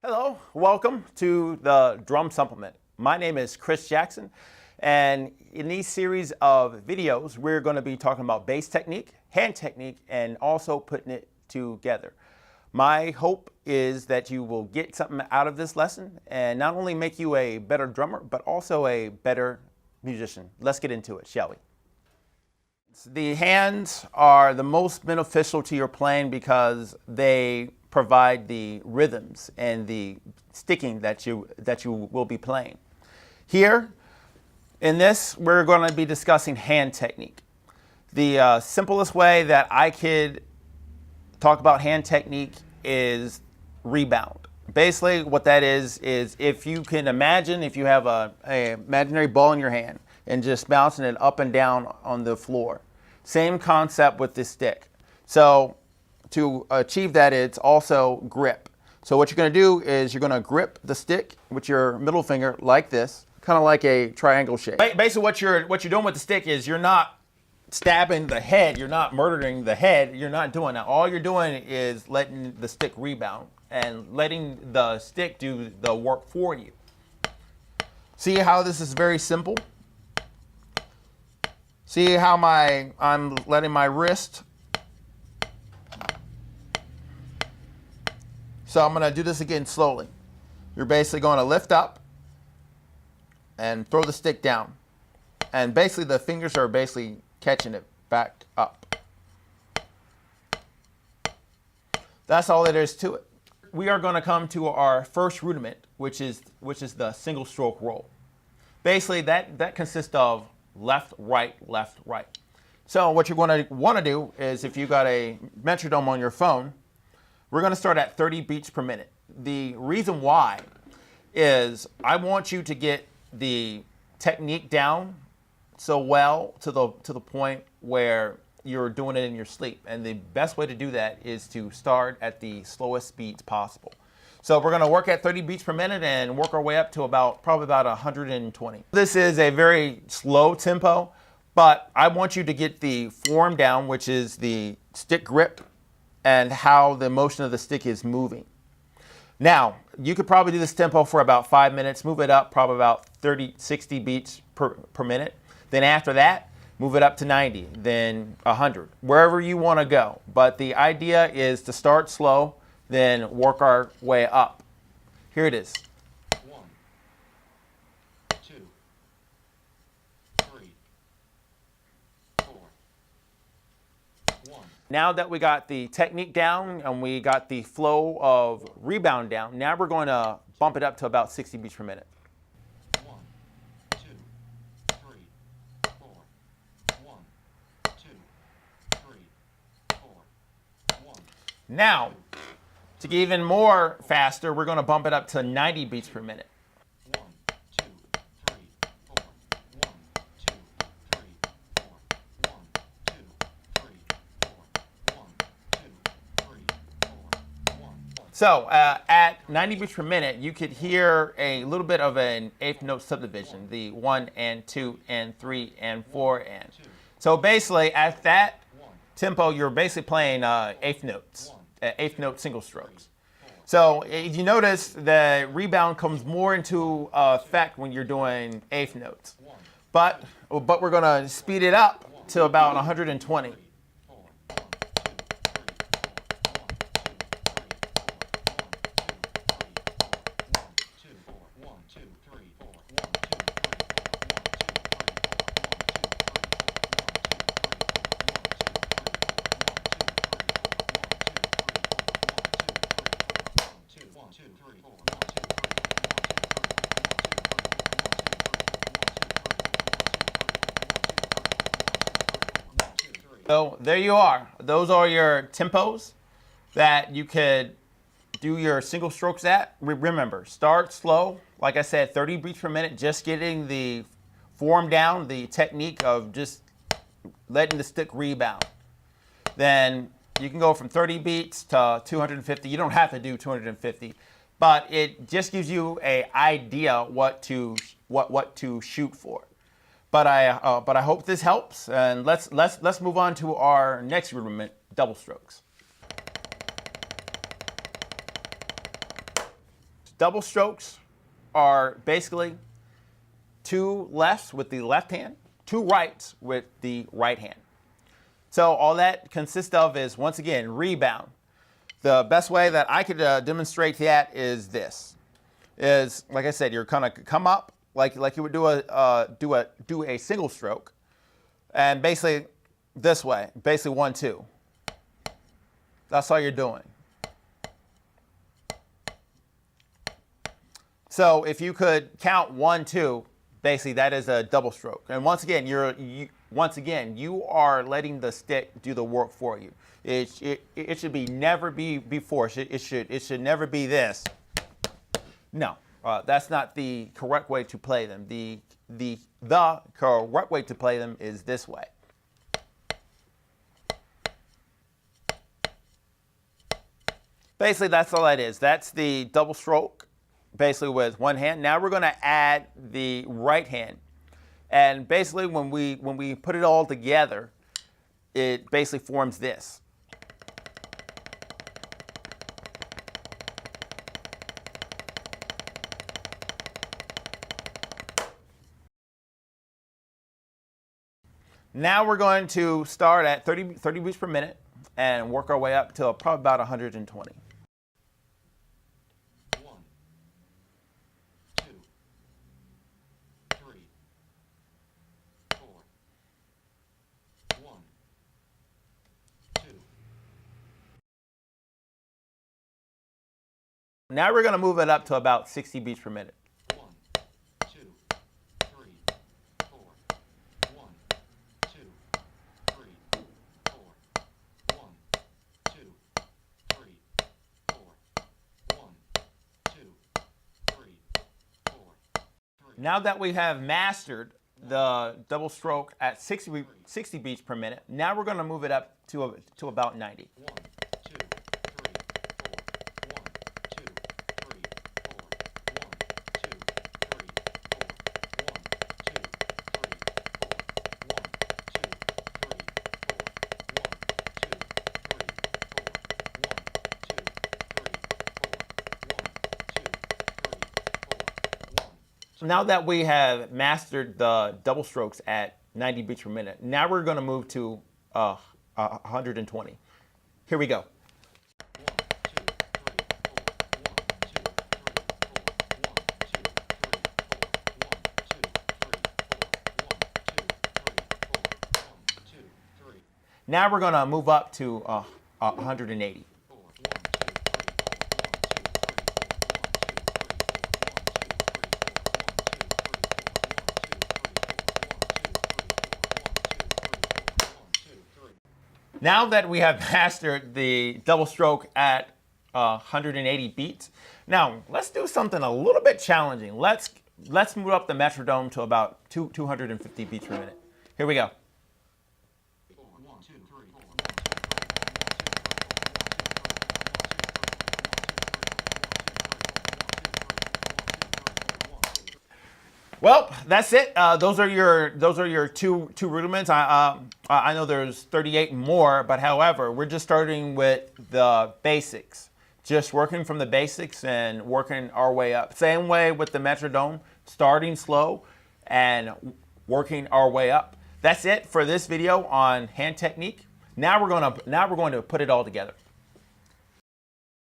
Hello, welcome to the Drum Supplement. My name is Chris Jackson, and in these series of videos, we're going to be talking about bass technique, hand technique, and also putting it together. My hope is that you will get something out of this lesson and not only make you a better drummer, but also a better musician. Let's get into it, shall we? The hands are the most beneficial to your playing because they provide the rhythms and the sticking that you will be playing. Here, in this, we're going to be discussing hand technique. The simplest way that I could talk about hand technique is rebound. Basically, what that is if you can imagine if you have a imaginary ball in your hand and just bouncing it up and down on the floor. Same concept with this stick. So to achieve that, it's also grip. So what you're going to do is you're going to grip the stick with your middle finger like this, kind of like a triangle shape. Basically, what you're doing with the stick is you're not stabbing the head, you're not murdering the head, you're not doing that. All you're doing is letting the stick rebound and letting the stick do the work for you. See how this is very simple? See how I'm letting my wrist. So I'm going to do this again slowly. You're basically going to lift up and throw the stick down. And basically the fingers are basically catching it back up. That's all there is to it. We are going to come to our first rudiment, which is the single stroke roll. Basically that consists of left, right, left, right. So what you're going to want to do is if you've got a metronome on your phone, we're going to start at 30 beats per minute. The reason why is I want you to get the technique down so well to the point where you're doing it in your sleep. And the best way to do that is to start at the slowest speeds possible. So we're going to work at 30 beats per minute and work our way up to probably about 120. This is a very slow tempo, but I want you to get the form down, which is the stick grip and how the motion of the stick is moving. Now, you could probably do this tempo for about 5 minutes, move it up probably about 60 beats per minute. Then after that, move it up to 90, then 100, wherever you want to go. But the idea is to start slow, then work our way up. Here it is. 1, 2, 3, 4, 1. Now that we got the technique down and we got the flow of rebound down, now we're going to bump it up to about 60 beats per minute. 1, 2, 3, 4, 1, 2, 3, 4, 1. Now, to get even more faster, we're going to bump it up to 90 beats per minute. 1, 2, 3, 4, 1, 2, 3, 4, 1, 2, 3, 4, 1, 2, 3, 4, 1. So at 90 beats per minute, you could hear a little bit of an eighth note subdivision, the 1 and 2 and 3 and 4 and. So basically at that tempo, you're basically playing eighth notes. Eighth note single strokes. So if you notice, the rebound comes more into effect when you're doing eighth notes. But we're going to speed it up to about 120. So there you are. Those are your tempos that you could do your single strokes at. Remember, start slow. Like I said, 30 beats per minute, just getting the form down, the technique of just letting the stick rebound. Then you can go from 30 beats to 250. You don't have to do 250, but it just gives you an idea what to shoot for. But I hope this helps, and let's move on to our next rudiment, double strokes. double strokes are basically 2 lefts with the left hand, 2 rights with the right hand. So all that consists of is, once again, rebound. The best way that I could demonstrate that is this. Is, like I said, you're gonna come up like you would do a single stroke, and basically this way, basically 1, 2. That's all you're doing. So if you could count 1, 2, basically that is a double stroke. And once again, you are letting the stick do the work for you. It should never be forced. It should never be this. No, that's not the correct way to play them. The correct way to play them is this way. Basically, that's all that is. That's the double stroke, basically with one hand. Now we're going to add the right hand. And basically, when we put it all together, it basically forms this. Now we're going to start at 30 beats per minute and work our way up to probably about 120. 1, 2, 3, 4, 1, 2. Now we're going to move it up to about 60 beats per minute. 1, 2, 3, 4, 1, 2, 3, 4, 1, 2, 3, 4, 1, 2, 3, 4, 3. Now that we have mastered the double stroke at 60 beats per minute, now we're going to move it up to about 90. 1, 2, 3, 4, 1, 2, 3, 4, 1, 2, 3, 4, 1, 2, 3, 4, 1, 2, 3, 4. So now that we have mastered the double strokes at 90 beats per minute, now we're going to move to 120. Here we go. 3. Now we're going to move up to 180. Now that we have mastered the double stroke at 180 beats, now let's do something a little bit challenging. Let's move up the metronome to about 250 beats per minute. Here we go. Well, that's it. Those are your two rudiments. I know there's 38 more, but however, we're just starting with the basics. Just working from the basics and working our way up. Same way with the metronome, starting slow and working our way up. That's it for this video on hand technique. Now we're going to put it all together.